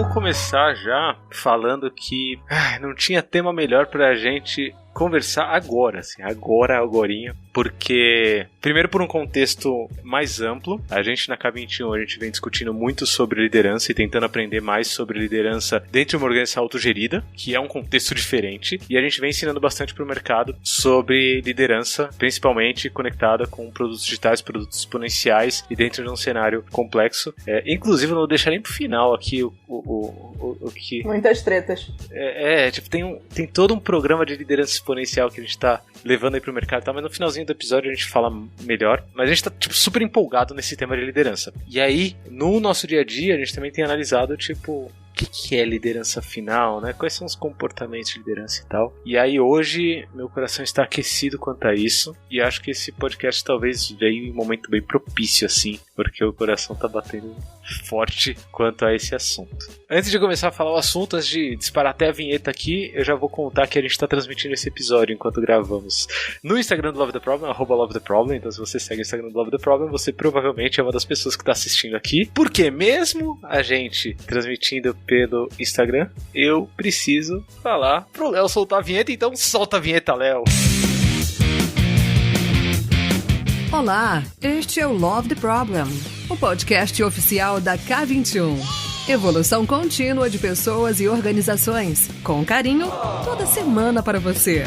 vou começar já falando que não tinha tema melhor pra gente conversar agora, assim, agorinha, porque, primeiro por um contexto mais amplo, a gente na K21 a gente vem discutindo muito sobre liderança e tentando aprender mais sobre liderança dentro de uma organização autogerida, que é um contexto diferente, e a gente vem ensinando bastante pro mercado sobre liderança, principalmente conectada com produtos digitais, produtos exponenciais e dentro de um cenário complexo. Inclusive, eu não vou deixar nem pro final aqui o que... Muitas tretas. Tipo, tem todo um programa de liderança exponencial que a gente tá levando aí pro mercado e tal, mas no finalzinho do episódio a gente fala melhor. Mas a gente tá, tipo, super empolgado nesse tema de liderança. E aí, no nosso dia a dia, a gente também tem analisado, tipo, o que é liderança final, né? Quais são os comportamentos de liderança e tal. E aí hoje meu coração está aquecido quanto a isso. E acho que esse podcast talvez veio em um momento bem propício assim, porque o coração tá batendo forte quanto a esse assunto. Antes de começar a falar o assunto, antes de disparar até a vinheta aqui, eu já vou contar que a gente tá transmitindo esse episódio enquanto gravamos no Instagram do Love the Problem, @LoveTheProblem. Então se você segue o Instagram do Love the Problem, você provavelmente é uma das pessoas que tá assistindo aqui. Porque mesmo a gente transmitindo pelo Instagram, eu preciso falar pro Léo soltar a vinheta, então solta a vinheta, Léo. Olá, este é o Love the Problem, o podcast oficial da K21. Evolução contínua de pessoas e organizações, com carinho, toda semana para você.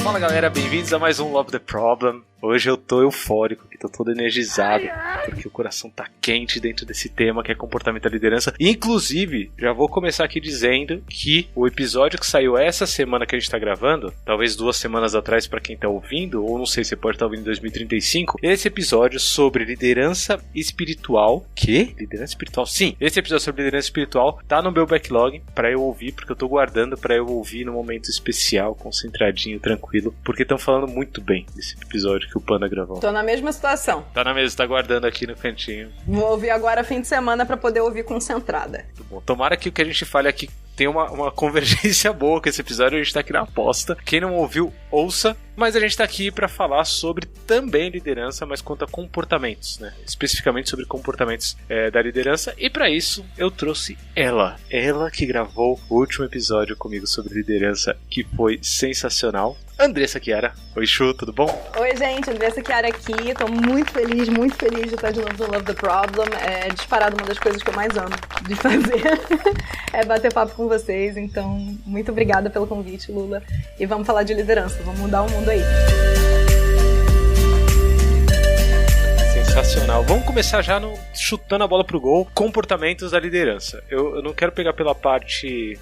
Fala galera, bem-vindos a mais um Love the Problem. Hoje eu tô eufórico, tô todo energizado, porque o coração tá quente dentro desse tema que é comportamento da liderança. Inclusive, já vou começar aqui dizendo que o episódio que saiu essa semana que a gente tá gravando, talvez 2 semanas atrás pra quem tá ouvindo, ou não sei, você pode estar ouvindo em 2035, esse episódio sobre liderança espiritual. Que? Liderança espiritual? Sim, esse episódio sobre liderança espiritual tá no meu backlog pra eu ouvir, porque eu tô guardando pra eu ouvir num momento especial, concentradinho, tranquilo, porque estão falando muito bem desse episódio que o Panda gravou. Tô na mesma situação. Tá na mesa, tá guardando aqui no cantinho. Vou ouvir agora fim de semana pra poder ouvir concentrada. Muito bom. Tomara que o que a gente fale aqui tenha uma convergência boa com esse episódio. A gente tá aqui na aposta. Quem não ouviu, ouça. Mas a gente tá aqui pra falar sobre também liderança, mas quanto a comportamentos, né? Especificamente sobre comportamentos da liderança. E pra isso, eu trouxe ela. Ela que gravou o último episódio comigo sobre liderança, que foi sensacional. Andressa Chiara. Oi, Chu, tudo bom? Oi, gente, Andressa Chiara aqui. Tô muito feliz de estar de novo no Love the Problem. É disparado uma das coisas que eu mais amo de fazer. É bater papo com vocês. Então, muito obrigada pelo convite, Lula. E vamos falar de liderança. Vamos mudar o mundo aí. Sensacional. Vamos começar já chutando a bola pro gol. Comportamentos da liderança. Eu não quero pegar pela parte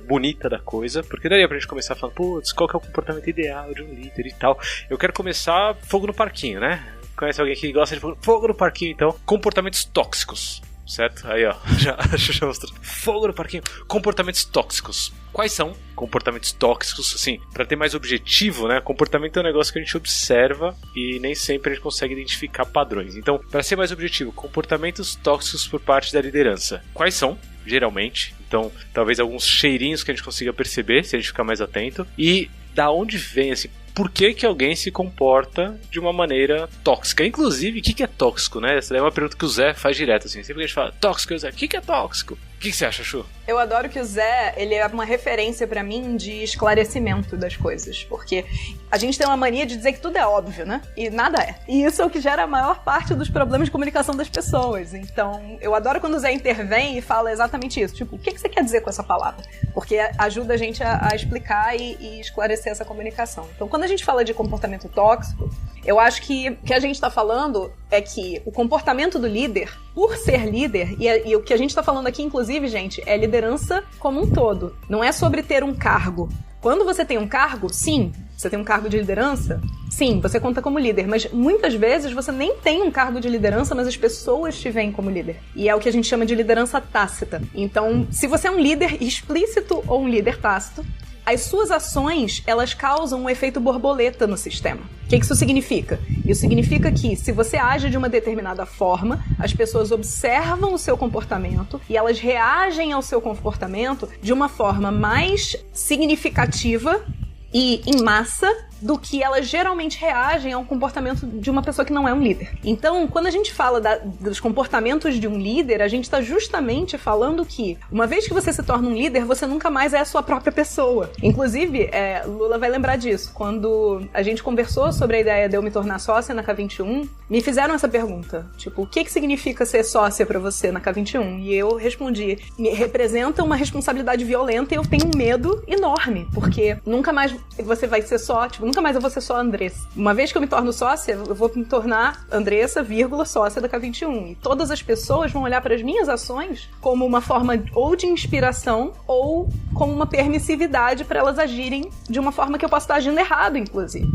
bonita da coisa, porque daria pra gente começar falando, putz, qual que é o comportamento ideal de um líder e tal. Eu quero começar fogo no parquinho, né? Conhece alguém que gosta de fogo no parquinho, então? Comportamentos tóxicos. Certo? Aí, ó, já mostrou. Fogo no parquinho. Comportamentos tóxicos. Quais são comportamentos tóxicos? Assim, pra ter mais objetivo, né? Comportamento é um negócio que a gente observa e nem sempre a gente consegue identificar padrões. Então, pra ser mais objetivo, comportamentos tóxicos por parte da liderança. Quais são? Geralmente. Então, talvez alguns cheirinhos que a gente consiga perceber, se a gente ficar mais atento. E da onde vem, assim, por que alguém se comporta de uma maneira tóxica? Inclusive, o que é tóxico, né? Essa é uma pergunta que o Zé faz direto, assim. Sempre que a gente fala tóxico, o Zé, o que é tóxico? O que você acha, Chu? Eu adoro que o Zé, ele é uma referência pra mim de esclarecimento das coisas, porque a gente tem uma mania de dizer que tudo é óbvio, né? E nada é. E isso é o que gera a maior parte dos problemas de comunicação das pessoas. Então, eu adoro quando o Zé intervém e fala exatamente isso. Tipo, o que você quer dizer com essa palavra? Porque ajuda a gente a explicar e esclarecer essa comunicação. Então, quando a gente fala de comportamento tóxico, eu acho que o que a gente está falando é que o comportamento do líder, por ser líder, e o que a gente está falando aqui, inclusive, gente, é liderança como um todo. Não é sobre ter um cargo. Quando você tem um cargo, sim, você tem um cargo de liderança, sim, você conta como líder, mas muitas vezes você nem tem um cargo de liderança, mas as pessoas te veem como líder. E é o que a gente chama de liderança tácita. Então, se você é um líder explícito ou um líder tácito, as suas ações, elas causam um efeito borboleta no sistema. O que isso significa? Isso significa que, se você age de uma determinada forma, as pessoas observam o seu comportamento e elas reagem ao seu comportamento de uma forma mais significativa e em massa do que elas geralmente reagem ao comportamento de uma pessoa que não é um líder. Então, quando a gente fala dos comportamentos de um líder, a gente está justamente falando que, uma vez que você se torna um líder, você nunca mais é a sua própria pessoa. Inclusive, Lula vai lembrar disso. Quando a gente conversou sobre a ideia de eu me tornar sócia na K21, me fizeram essa pergunta. Tipo, o que significa ser sócia pra você na K21? E eu respondi, me representa uma responsabilidade violenta e eu tenho um medo enorme, porque nunca mais você vai ser só, tipo, nunca mais eu vou ser só a Andressa. Uma vez que eu me torno sócia, eu vou me tornar Andressa, sócia da K21. E todas as pessoas vão olhar para as minhas ações como uma forma ou de inspiração ou como uma permissividade para elas agirem de uma forma que eu posso estar agindo errado, inclusive.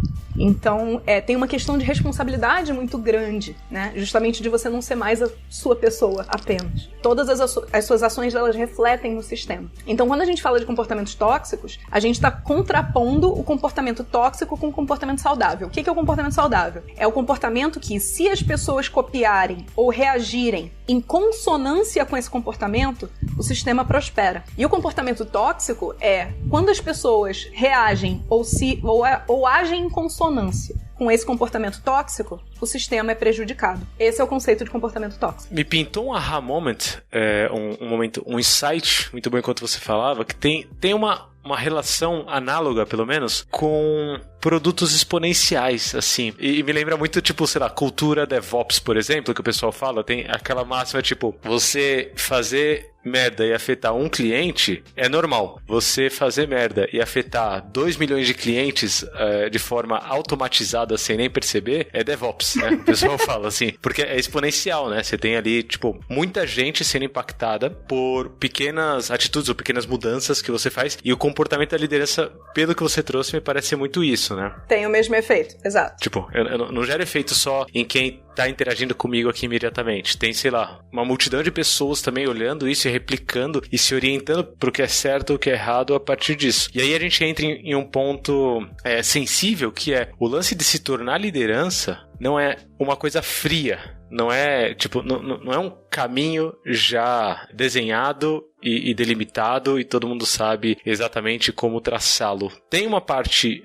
Então, tem uma questão de responsabilidade muito grande, né? Justamente de você não ser mais a sua pessoa apenas. Todas as suas ações, elas refletem no sistema. Então, quando a gente fala de comportamentos tóxicos, a gente está contrapondo o comportamento tóxico com o comportamento saudável. O que é o comportamento saudável? É o comportamento que, se as pessoas copiarem ou reagirem em consonância com esse comportamento, o sistema prospera. E o comportamento tóxico é quando as pessoas reagem ou agem em consonância com esse comportamento tóxico, o sistema é prejudicado. Esse é o conceito de comportamento tóxico. Me pintou um aha moment, um momento, um insight, muito bom enquanto você falava, que tem uma relação análoga, pelo menos, com produtos exponenciais, assim. E me lembra muito, tipo, sei lá, cultura DevOps, por exemplo, que o pessoal fala, tem aquela máxima, tipo, você fazer merda e afetar um cliente é normal. Você fazer merda e afetar 2 milhões de clientes de forma automatizada, sem nem perceber, é DevOps, né? O pessoal fala assim, porque é exponencial, né? Você tem ali, tipo, muita gente sendo impactada por pequenas atitudes ou pequenas mudanças que você faz, e o comportamento da liderança, pelo que você trouxe, me parece ser muito isso, né? Tem o mesmo efeito, exato. Tipo, eu não gera efeito só em quem tá interagindo comigo aqui imediatamente. Tem, sei lá, uma multidão de pessoas também olhando isso e replicando e se orientando pro que é certo ou o que é errado a partir disso. E aí a gente entra em um ponto sensível, que é o lance de se tornar liderança não é uma coisa fria. Não é, tipo, não é um caminho já desenhado e delimitado e todo mundo sabe exatamente como traçá-lo. Tem uma parte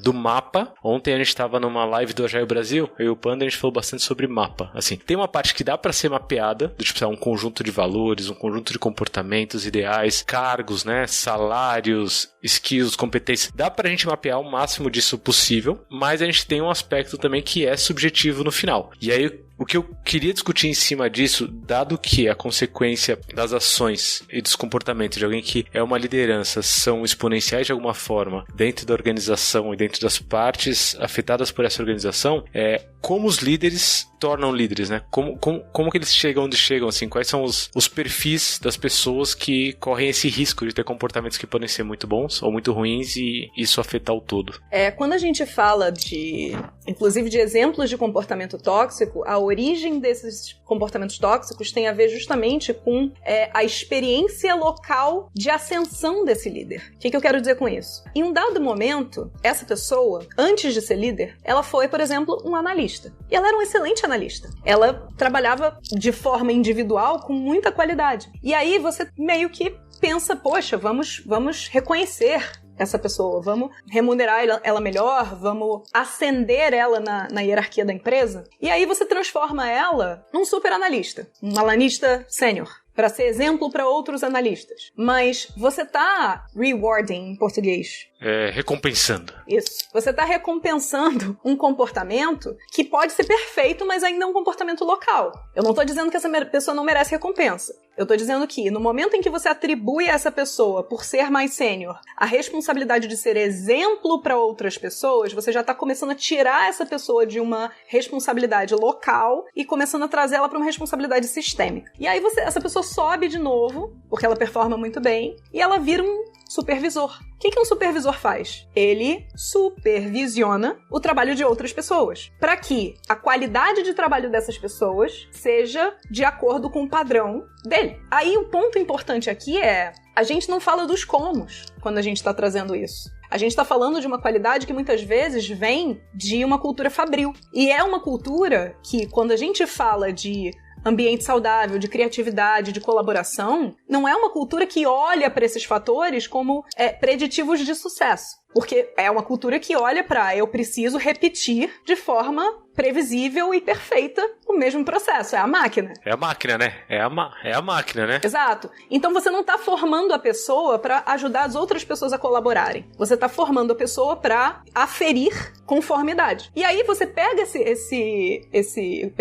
do mapa. Ontem a gente estava numa live do Agile Brasil, eu e o Panda, a gente falou bastante sobre mapa. Assim, tem uma parte que dá para ser mapeada, do tipo, um conjunto de valores, um conjunto de comportamentos ideais, cargos, né, salários, skills, competências. Dá pra gente mapear o máximo disso possível, mas a gente tem um aspecto também que é subjetivo no final. E aí, o que eu queria discutir em cima disso, dado que a consequência das ações e dos comportamentos de alguém que é uma liderança são exponenciais de alguma forma dentro da organização e dentro das partes afetadas por essa organização, como os líderes tornam líderes, né? Como que eles chegam onde chegam, assim? Quais são os perfis das pessoas que correm esse risco de ter comportamentos que podem ser muito bons ou muito ruins e isso afetar o todo? Quando a gente fala inclusive de exemplos de comportamento tóxico, a origem desses comportamentos tóxicos tem a ver justamente com a experiência local de ascensão desse líder. O que eu quero dizer com isso? Em um dado momento, essa pessoa, antes de ser líder, ela foi, por exemplo, um analista. E ela era um excelente analista. Ela trabalhava de forma individual com muita qualidade. E aí você meio que pensa, poxa, vamos reconhecer essa pessoa, vamos remunerar ela melhor, vamos ascender ela na hierarquia da empresa. E aí você transforma ela num super analista, um analista sênior, para ser exemplo para outros analistas. Mas você tá rewarding em português. Recompensando. Isso. Você tá recompensando um comportamento que pode ser perfeito, mas ainda é um comportamento local. Eu não tô dizendo que essa pessoa não merece recompensa. Eu tô dizendo que no momento em que você atribui a essa pessoa, por ser mais sênior, a responsabilidade de ser exemplo para outras pessoas, você já tá começando a tirar essa pessoa de uma responsabilidade local e começando a trazer ela para uma responsabilidade sistêmica. E aí essa pessoa sobe de novo, porque ela performa muito bem, e ela vira um supervisor. O que um supervisor faz? Ele supervisiona o trabalho de outras pessoas, para que a qualidade de trabalho dessas pessoas seja de acordo com o padrão dele. Aí o ponto importante aqui a gente não fala dos comos quando a gente está trazendo isso. A gente está falando de uma qualidade que muitas vezes vem de uma cultura fabril. E é uma cultura que, quando a gente fala de ambiente saudável, de criatividade, de colaboração, não é uma cultura que olha para esses fatores como preditivos de sucesso. Porque é uma cultura que olha pra eu preciso repetir de forma previsível e perfeita o mesmo processo. É a máquina. É a máquina, né? É a máquina, né? Exato. Então você não tá formando a pessoa pra ajudar as outras pessoas a colaborarem. Você tá formando a pessoa pra aferir conformidade. E aí você pega esse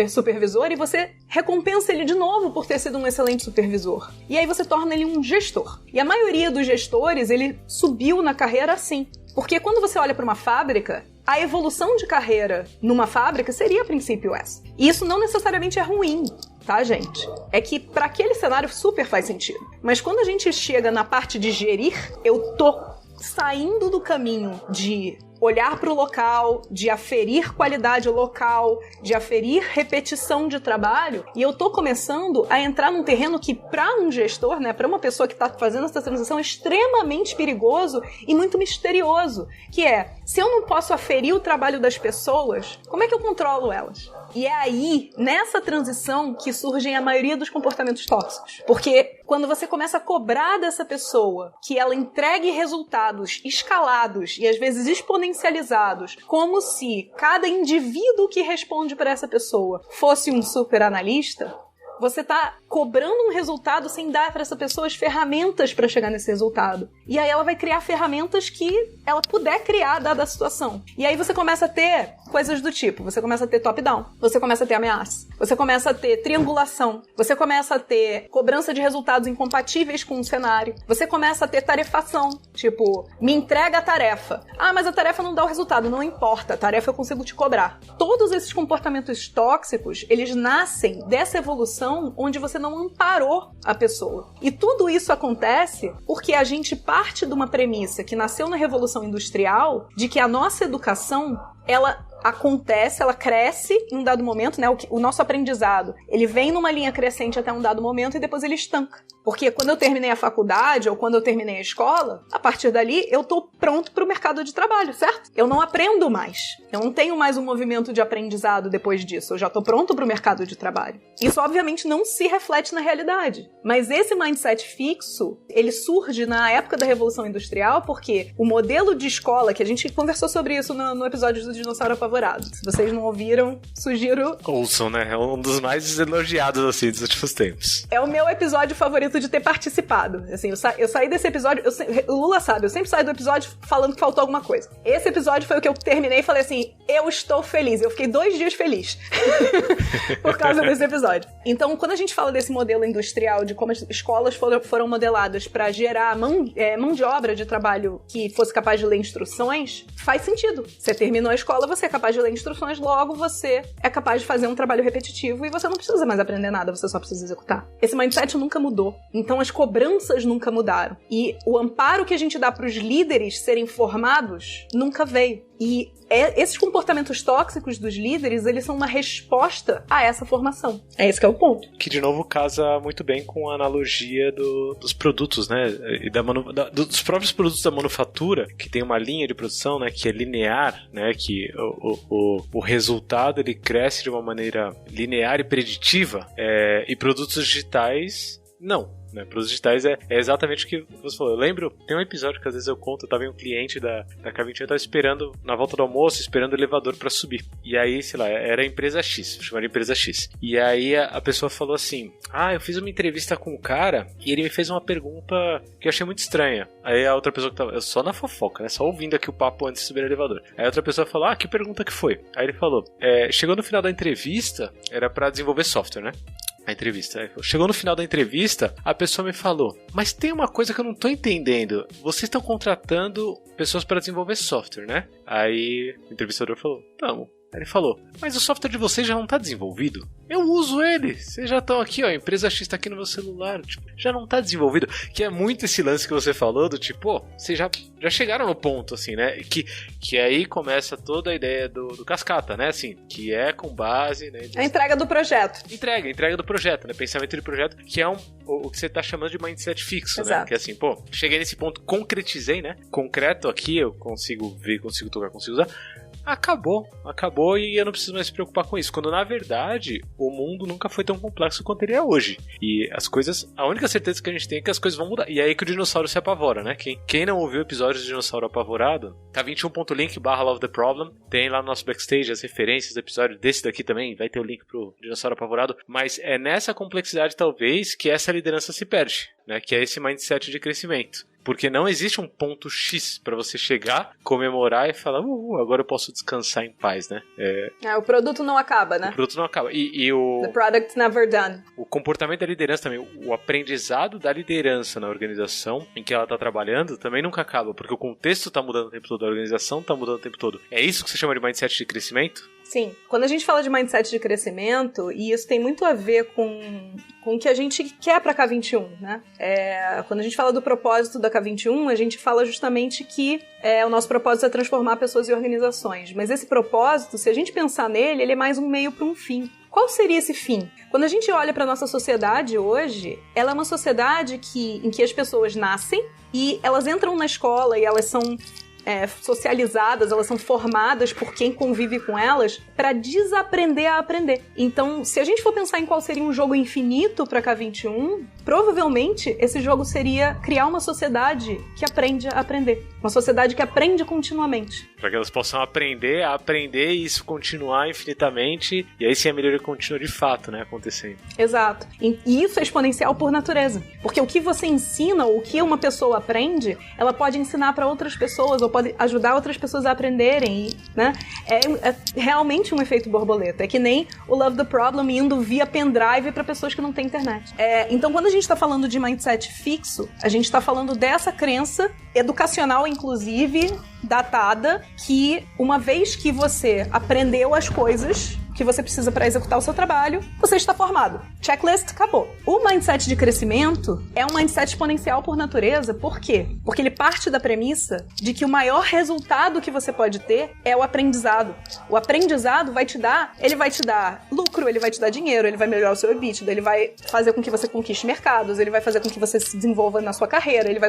supervisor e você recompensa ele de novo por ter sido um excelente supervisor. E aí você torna ele um gestor. E a maioria dos gestores, ele subiu na carreira assim. Porque quando você olha para uma fábrica, a evolução de carreira numa fábrica seria a princípio essa. E isso não necessariamente é ruim, tá, gente? É que para aquele cenário super faz sentido. Mas quando a gente chega na parte de gerir, eu tô saindo do caminho de olhar para o local, de aferir qualidade local, de aferir repetição de trabalho, e eu tô começando a entrar num terreno que, para um gestor, né, para uma pessoa que tá fazendo essa transição, é extremamente perigoso e muito misterioso, que é, se eu não posso aferir o trabalho das pessoas, como é que eu controlo elas? E é aí, nessa transição, que surgem a maioria dos comportamentos tóxicos. Porque quando você começa a cobrar dessa pessoa que ela entregue resultados escalados e às vezes exponencializados, como se cada indivíduo que responde para essa pessoa fosse um super analista, você está cobrando um resultado sem dar para essa pessoa as ferramentas para chegar nesse resultado. E aí ela vai criar ferramentas que ela puder criar dada a situação. E aí você começa a ter coisas do tipo, você começa a ter top-down, você começa a ter ameaça, você começa a ter triangulação, você começa a ter cobrança de resultados incompatíveis com o cenário, você começa a ter tarefação, tipo, me entrega a tarefa. Ah, mas a tarefa não dá o resultado, não importa, a tarefa eu consigo te cobrar. Todos esses comportamentos tóxicos, eles nascem dessa evolução onde você não amparou a pessoa. E tudo isso acontece porque a gente parte de uma premissa que nasceu na Revolução Industrial, de que a nossa educação, ela acontece, ela cresce em um dado momento, né? O nosso aprendizado, ele vem numa linha crescente até um dado momento e depois ele estanca. Porque quando eu terminei a faculdade ou quando eu terminei a escola, a partir dali eu tô pronto para o mercado de trabalho, certo? Eu não aprendo mais. Eu não tenho mais um movimento de aprendizado depois disso. Eu já tô pronto para o mercado de trabalho. Isso, obviamente, não se reflete na realidade. Mas esse mindset fixo, ele surge na época da Revolução Industrial porque o modelo de escola, que a gente conversou sobre isso no episódio do Dinossauro Apavorado. Se vocês não ouviram, sugiro... Ouçam, né? É um dos mais elogiados, assim, dos últimos tempos. É o meu episódio favorito de ter participado. Assim, eu saí desse episódio... O Lula sabe, eu sempre saio do episódio falando que faltou alguma coisa. Esse episódio foi o que eu terminei e falei assim, eu estou feliz. Eu fiquei 2 dias feliz por causa desse episódio. Então, quando a gente fala desse modelo industrial, de como as escolas foram modeladas para gerar mão de obra de trabalho que fosse capaz de ler instruções, faz sentido. Você terminou a escola, você é capaz de ler instruções, logo você é capaz de fazer um trabalho repetitivo e você não precisa mais aprender nada, você só precisa executar. Esse mindset nunca mudou. Então as cobranças nunca mudaram. E o amparo que a gente dá para os líderes serem formados nunca veio. E esses comportamentos tóxicos dos líderes, eles são uma resposta a essa formação. É esse que é o ponto. Que, de novo, casa muito bem com a analogia dos produtos, né? E dos próprios produtos da manufatura, que tem uma linha de produção, né? Que é linear, né? Que o resultado, ele cresce de uma maneira linear e preditiva. E produtos digitais, não. Né? Produtos digitais é exatamente o que você falou. Eu lembro, tem um episódio que às vezes eu conto, eu tava em um cliente da K21, eu tava esperando, na volta do almoço, esperando o elevador pra subir. E aí, sei lá, era a empresa X, chamaram empresa X. E aí a pessoa falou assim, eu fiz uma entrevista com o cara e ele me fez uma pergunta que eu achei muito estranha. Aí a outra pessoa que tava, eu só na fofoca, né, só ouvindo aqui o papo antes de subir o elevador. Aí a outra pessoa falou, que pergunta que foi? Aí ele falou, chegou no final da entrevista, era pra desenvolver software, né? A entrevista. Chegou no final da entrevista, a pessoa me falou, mas tem uma coisa que eu não tô entendendo. Vocês estão contratando pessoas para desenvolver software, né? Aí o entrevistador falou, tamo. Aí ele falou, mas o software de vocês já não tá desenvolvido? Eu uso ele. Vocês já estão aqui, ó, a empresa X tá aqui no meu celular. Tipo, já não tá desenvolvido. Que é muito esse lance que você falou do tipo, vocês já chegaram no ponto, assim, né? Que aí começa toda a ideia do cascata, né? Assim, que é com base, né? A entrega do projeto. Entrega do projeto, né? Pensamento de projeto, que é o que você tá chamando de mindset fixo, exato, né? Que é assim, cheguei nesse ponto, concretizei, né? Concreto aqui, eu consigo ver, consigo tocar, consigo usar. acabou e eu não preciso mais me preocupar com isso. Quando na verdade o mundo nunca foi tão complexo quanto ele é hoje. E as coisas, a única certeza que a gente tem é que as coisas vão mudar. E é aí que o dinossauro se apavora, né? Quem não ouviu episódios de Dinossauro Apavorado, K21.link/Love the Problem, tem lá no nosso backstage as referências do episódio desse daqui também, vai ter o link pro Dinossauro Apavorado. Mas é nessa complexidade talvez que essa liderança se perde, né? Que é esse mindset de crescimento. Porque não existe um ponto X pra você chegar, comemorar e falar, agora eu posso descansar em paz, né? O produto não acaba, né? O produto não acaba. The product's never done. O comportamento da liderança também, o aprendizado da liderança na organização em que ela tá trabalhando também nunca acaba, porque o contexto tá mudando o tempo todo, a organização tá mudando o tempo todo. É isso que você chama de mindset de crescimento? Sim. Quando a gente fala de mindset de crescimento, e isso tem muito a ver com o que a gente quer pra K21, né? Quando a gente fala do propósito da K21, a gente fala justamente que o nosso propósito é transformar pessoas em organizações. Mas esse propósito, se a gente pensar nele, ele é mais um meio para um fim. Qual seria esse fim? Quando a gente olha para nossa sociedade hoje, ela é uma sociedade em que as pessoas nascem e elas entram na escola e elas são socializadas, elas são formadas por quem convive com elas para desaprender a aprender. Então, se a gente for pensar em qual seria um jogo infinito para K21, provavelmente esse jogo seria criar uma sociedade que aprende a aprender. Uma sociedade que aprende continuamente. Para que elas possam aprender a aprender e isso continuar infinitamente, e aí sim a melhoria contínua de fato, né, acontecendo. Exato. E isso é exponencial por natureza. Porque o que você ensina, ou o que uma pessoa aprende, ela pode ensinar para outras pessoas, ou pode ajudar outras pessoas a aprenderem, né? É realmente um efeito borboleta. É que nem o Love the Problem indo via pendrive para pessoas que não têm internet. Então, quando a gente está falando de mindset fixo, a gente está falando dessa crença educacional, inclusive, datada, que uma vez que você aprendeu as coisas que você precisa para executar o seu trabalho, você está formado. Checklist, acabou. O mindset de crescimento é um mindset exponencial por natureza. Por quê? Porque ele parte da premissa de que o maior resultado que você pode ter é o aprendizado. O aprendizado vai te dar lucro, ele vai te dar dinheiro, ele vai melhorar o seu EBITDA, ele vai fazer com que você conquiste mercados, ele vai fazer com que você se desenvolva na sua carreira, ele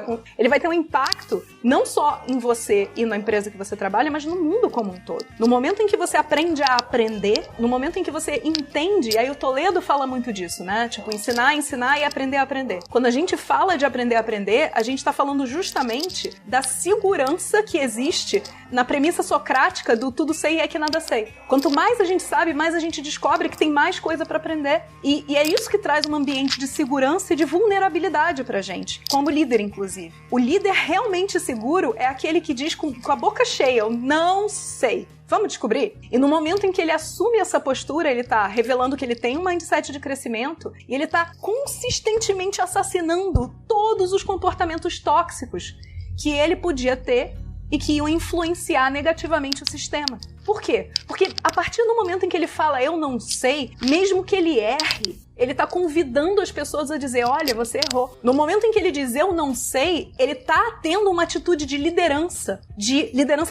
vai ter um impacto não só em você e na empresa que você trabalha, mas no mundo como um todo. No momento em que você aprende a aprender, no momento em que você entende, aí o Toledo fala muito disso, né? Tipo, ensinar e aprender a aprender. Quando a gente fala de aprender a aprender, a gente tá falando justamente da segurança que existe na premissa socrática do tudo sei é que nada sei. Quanto mais a gente sabe, mais a gente descobre que tem mais coisa pra aprender. E é isso que traz um ambiente de segurança e de vulnerabilidade pra gente, como líder, inclusive. O líder realmente seguro é aquele que diz com a boca cheia, eu não sei. Vamos descobrir? E no momento em que ele assume essa postura, ele tá revelando que ele tem um mindset de crescimento e ele tá consistentemente assassinando todos os comportamentos tóxicos que ele podia ter e que iam influenciar negativamente o sistema. Por quê? Porque a partir do momento em que ele fala eu não sei, mesmo que ele erre, ele tá convidando as pessoas a dizer, olha, você errou. No momento em que ele diz eu não sei, ele tá tendo uma atitude de liderança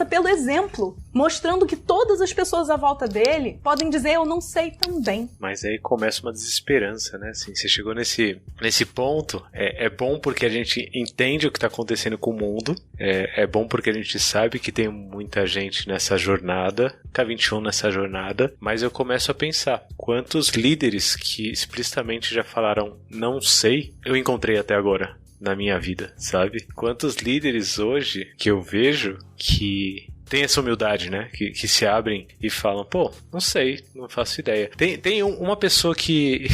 pelo exemplo, mostrando que todas as pessoas à volta dele podem dizer eu não sei também. Mas aí começa uma desesperança, né? Assim, você chegou nesse ponto, é bom porque a gente entende o que tá acontecendo com o mundo, é bom porque a gente sabe que tem muita gente nessa jornada, K21 nessa jornada, mas eu começo a pensar, quantos líderes que explicitamente já falaram não sei, eu encontrei até agora na minha vida, sabe? Quantos líderes hoje que eu vejo que tem essa humildade, né? Que se abrem e falam, pô, não sei, não faço ideia. Tem uma pessoa que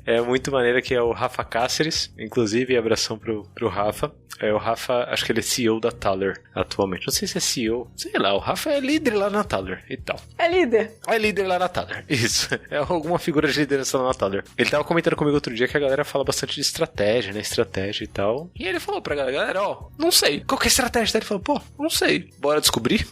é muito maneira, que é o Rafa Cáceres, inclusive, abração pro Rafa. O Rafa, acho que ele é CEO da Thaler atualmente. Não sei se é CEO, sei lá, o Rafa é líder lá na Thaler e tal. É líder lá na Thaler, isso. É alguma figura de liderança lá na Thaler. Ele tava comentando comigo outro dia que a galera fala bastante de estratégia, né? Estratégia e tal. E ele falou pra galera, ó, não sei. Qual que é a estratégia? Ele falou, pô, não sei. Bora descobrir,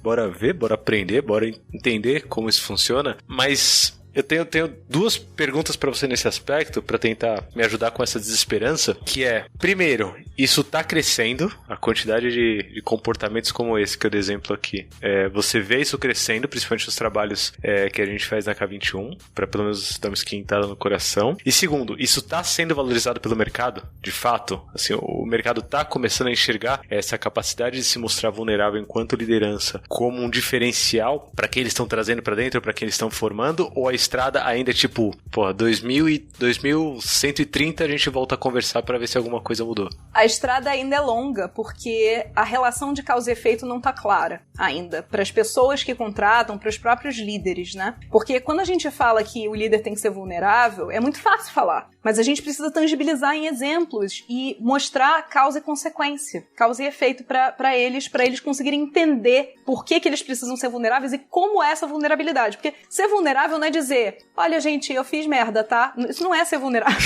bora ver, bora aprender, bora entender como isso funciona. Mas Eu tenho duas perguntas pra você nesse aspecto, pra tentar me ajudar com essa desesperança, que é, primeiro, isso tá crescendo, a quantidade de comportamentos como esse que eu dei exemplo aqui. Você vê isso crescendo, principalmente nos trabalhos que a gente faz na K21, pra pelo menos dar uma esquentada no coração. E segundo, isso tá sendo valorizado pelo mercado, de fato. Assim, o mercado tá começando a enxergar essa capacidade de se mostrar vulnerável enquanto liderança como um diferencial pra quem eles estão trazendo pra dentro, pra quem eles estão formando, ou a estrada ainda é tipo, 2130 a gente volta a conversar pra ver se alguma coisa mudou? A estrada ainda é longa, porque a relação de causa e efeito não tá clara ainda, para as pessoas que contratam, para os próprios líderes, né? Porque quando a gente fala que o líder tem que ser vulnerável, é muito fácil falar, mas a gente precisa tangibilizar em exemplos e mostrar causa e consequência, causa e efeito para eles conseguirem entender por que eles precisam ser vulneráveis e como é essa vulnerabilidade. Porque ser vulnerável não é dizer, olha gente, eu fiz merda, tá? Isso não é ser vulnerável.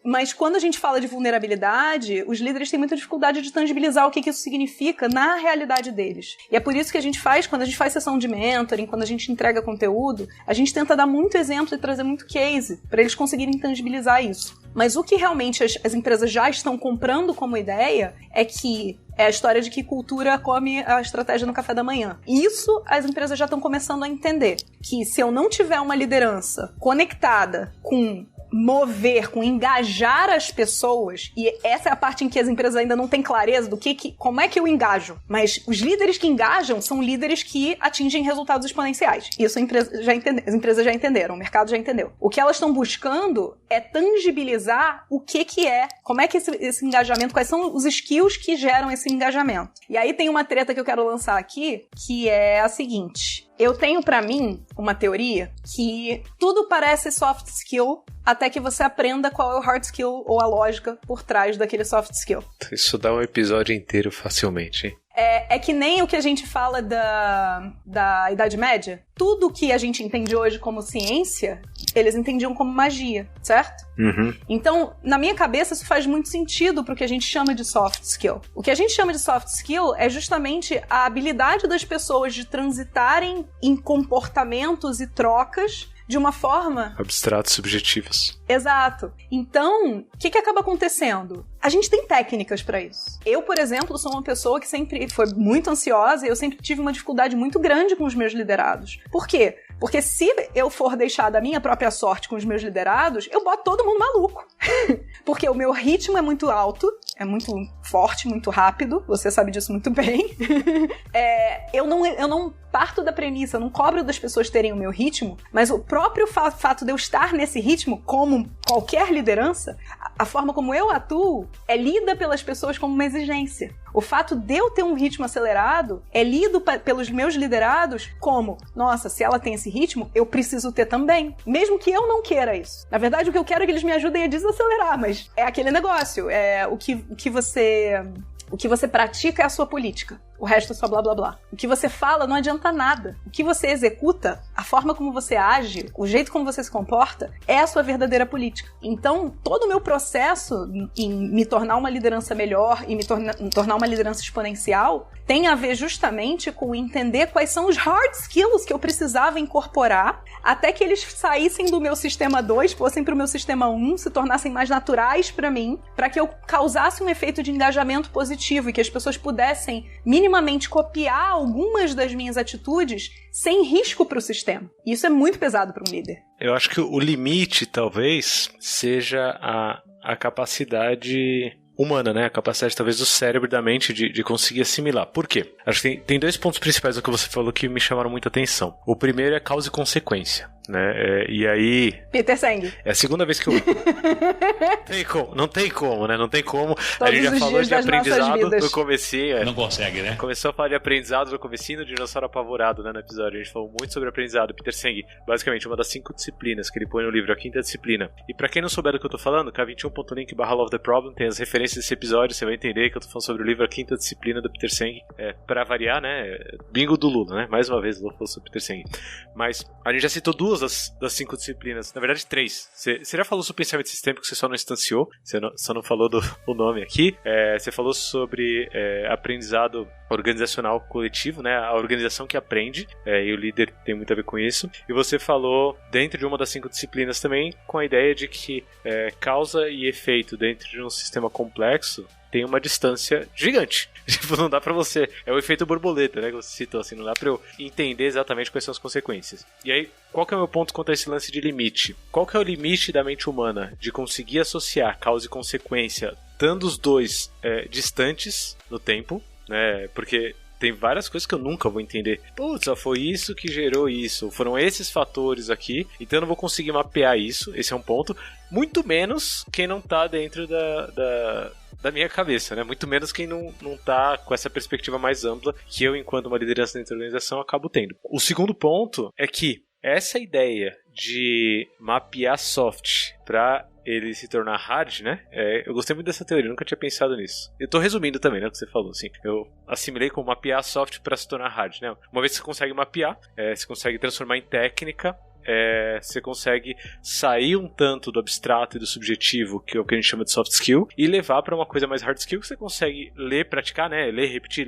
Mas quando a gente fala de vulnerabilidade, os líderes têm muita dificuldade de tangibilizar o que isso significa na realidade deles. E é por isso que a gente faz, quando a gente faz sessão de mentoring, quando a gente entrega conteúdo, a gente tenta dar muito exemplo e trazer muito case para eles conseguirem tangibilizar isso. Mas o que realmente as empresas já estão comprando como ideia é que é a história de que cultura come a estratégia no café da manhã. Isso as empresas já estão começando a entender. Que se eu não tiver uma liderança conectada com mover, com engajar as pessoas, e essa é a parte em que as empresas ainda não têm clareza do como é que eu engajo. Mas os líderes que engajam são líderes que atingem resultados exponenciais. Isso as empresas já entenderam, o mercado já entendeu. O que elas estão buscando é tangibilizar o que é, como é que esse engajamento, quais são os skills que geram esse engajamento. E aí tem uma treta que eu quero lançar aqui, que é a seguinte. Eu tenho pra mim uma teoria que tudo parece soft skill até que você aprenda qual é o hard skill ou a lógica por trás daquele soft skill. Isso dá um episódio inteiro facilmente, hein? É que nem o que a gente fala da Idade Média. Tudo que a gente entende hoje como ciência, eles entendiam como magia, certo? Uhum. Então, na minha cabeça, isso faz muito sentido pro que a gente chama de soft skill. O que a gente chama de soft skill é justamente a habilidade das pessoas de transitarem em comportamentos e trocas de uma forma... abstratos, subjetivos. Exato. Então, o que acaba acontecendo? A gente tem técnicas pra isso. Eu, por exemplo, sou uma pessoa que sempre foi muito ansiosa e eu sempre tive uma dificuldade muito grande com os meus liderados. Por quê? Porque se eu for deixar da minha própria sorte com os meus liderados, eu boto todo mundo maluco. Porque o meu ritmo é muito alto, é muito forte, muito rápido, você sabe disso muito bem. Eu não parto da premissa, eu não cobro das pessoas terem o meu ritmo, mas o próprio fato de eu estar nesse ritmo, como qualquer liderança, a forma como eu atuo é lida pelas pessoas como uma exigência. O fato de eu ter um ritmo acelerado é lido pelos meus liderados como, nossa, se ela tem esse ritmo, eu preciso ter também. Mesmo que eu não queira isso. Na verdade, o que eu quero é que eles me ajudem a desacelerar, mas é aquele negócio. O que você pratica é a sua política. O resto é só blá blá blá. O que você fala não adianta nada. O que você executa, a forma como você age, o jeito como você se comporta, é a sua verdadeira política. Então, todo o meu processo em me tornar uma liderança melhor e me tornar uma liderança exponencial tem a ver justamente com entender quais são os hard skills que eu precisava incorporar até que eles saíssem do meu sistema 2, fossem para o meu sistema 1, se tornassem mais naturais para mim, para que eu causasse um efeito de engajamento positivo e que as pessoas pudessem minimamente copiar algumas das minhas atitudes sem risco para o sistema. E isso é muito pesado para um líder. Eu acho que o limite, talvez, seja a capacidade humana, né? A capacidade, talvez, do cérebro e da mente de conseguir assimilar. Por quê? Acho que tem dois pontos principais do que você falou que me chamaram muita atenção. O primeiro é causa e consequência, né? E aí... Peter Senge. É a segunda vez que eu... Não tem como, né? Não tem como. Todos a gente já falou de aprendizado no comecinho. Não consegue, né? Começou a falar de aprendizado no comecinho, do dinossauro apavorado, né, no episódio. A gente falou muito sobre aprendizado. Peter Senge, basicamente, uma das 5 disciplinas que ele põe no livro, a 5ª disciplina. E pra quem não souber do que eu tô falando, k21.link/Love the Problem, tem as referências desse episódio, você vai entender que eu tô falando sobre o livro A 5ª Disciplina do Peter Senge. Pra variar, né? Bingo do Lula, né? Mais uma vez, o Lula falou sobre Peter Senge. Mas a gente já citou 2 das 5 disciplinas, na verdade 3. Você já falou sobre pensamento sistêmico, que você só não instanciou, você só não falou o nome aqui. Você falou sobre aprendizado organizacional coletivo, né? A organização que aprende, e o líder tem muito a ver com isso. E você falou, dentro de uma das 5 disciplinas também, com a ideia de que causa e efeito dentro de um sistema complexo tem uma distância gigante. Tipo, não dá pra você... É o efeito borboleta, né? Que você citou, assim. Não dá pra eu entender exatamente quais são as consequências. E aí, qual que é o meu ponto quanto a esse lance de limite? Qual que é o limite da mente humana de conseguir associar causa e consequência, estando os dois distantes no tempo, né? Porque tem várias coisas que eu nunca vou entender. Putz, só foi isso que gerou isso. Foram esses fatores aqui. Então eu não vou conseguir mapear isso. Esse é um ponto. Muito menos quem não tá dentro da minha cabeça, né? Muito menos quem não tá com essa perspectiva mais ampla que eu, enquanto uma liderança dentro da organização, acabo tendo. O segundo ponto é que essa ideia de mapear soft para ele se tornar hard, né? Eu gostei muito dessa teoria, nunca tinha pensado nisso. Eu tô resumindo também, né, o que você falou, assim. Eu assimilei como mapear soft para se tornar hard, né? Uma vez que você consegue mapear, você consegue transformar em técnica, você consegue sair um tanto do abstrato e do subjetivo, que é o que a gente chama de soft skill, e levar para uma coisa mais hard skill, que você consegue ler, praticar, né? Ler, repetir,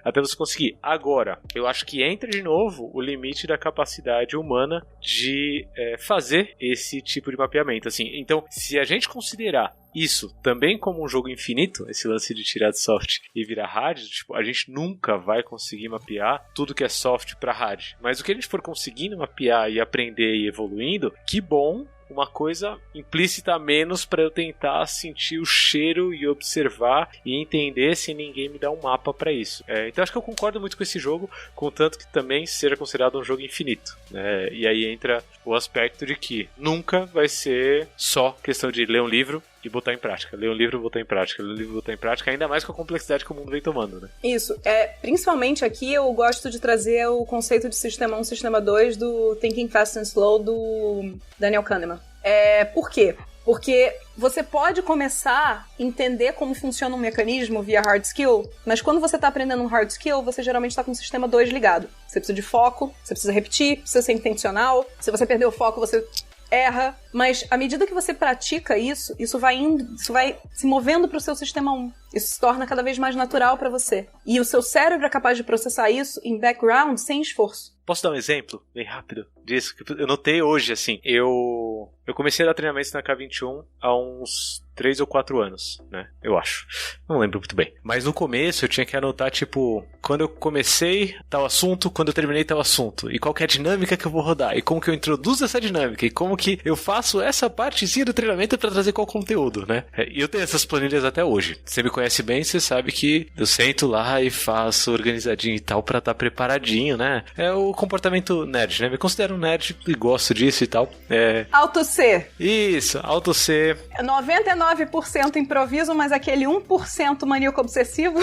até você conseguir. Agora, eu acho que entra de novo o limite da capacidade humana de fazer esse tipo de mapeamento, assim. Então, se a gente considerar isso também como um jogo infinito, esse lance de tirar de soft e virar hard, tipo, a gente nunca vai conseguir mapear tudo que é soft para hard. Mas o que a gente for conseguindo mapear e aprender e evoluindo, que bom, uma coisa implícita a menos para eu tentar sentir o cheiro e observar e entender sem ninguém me dar um mapa para isso. Então acho que eu concordo muito com esse jogo, contanto que também seja considerado um jogo infinito, né? E aí entra o aspecto de que nunca vai ser só questão de ler um livro e botar em prática. Ler um livro e botar em prática. Ler um livro e botar em prática, ainda mais com a complexidade que o mundo vem tomando, né? Isso. Principalmente aqui eu gosto de trazer o conceito de sistema 1, sistema 2 do Thinking Fast and Slow do Daniel Kahneman. Por quê? Porque você pode começar a entender como funciona um mecanismo via hard skill, mas quando você está aprendendo um hard skill, você geralmente está com o sistema 2 ligado. Você precisa de foco, você precisa repetir, precisa ser intencional. Se você perder o foco, você erra. Mas à medida que você pratica isso vai se movendo para o seu sistema 1. Isso se torna cada vez mais natural para você. E o seu cérebro é capaz de processar isso em background sem esforço. Posso dar um exemplo, bem rápido, disso? Que eu notei hoje, assim. Eu comecei a dar treinamentos na K21 há uns 3 ou 4 anos, né? Eu acho. Não lembro muito bem. Mas no começo eu tinha que anotar, tipo, quando eu comecei tal assunto, quando eu terminei tal assunto. E qual que é a dinâmica que eu vou rodar. E como que eu introduzo essa dinâmica. E como que eu faço essa partezinha do treinamento para trazer qual conteúdo, né? E eu tenho essas planilhas até hoje. Você me conhece bem, você sabe que eu sento lá e faço organizadinho e tal para estar preparadinho, né? É o comportamento nerd, né? Me considero um nerd e gosto disso e tal. Auto C. Isso, auto C. 99% improviso, mas aquele 1% maníaco obsessivo.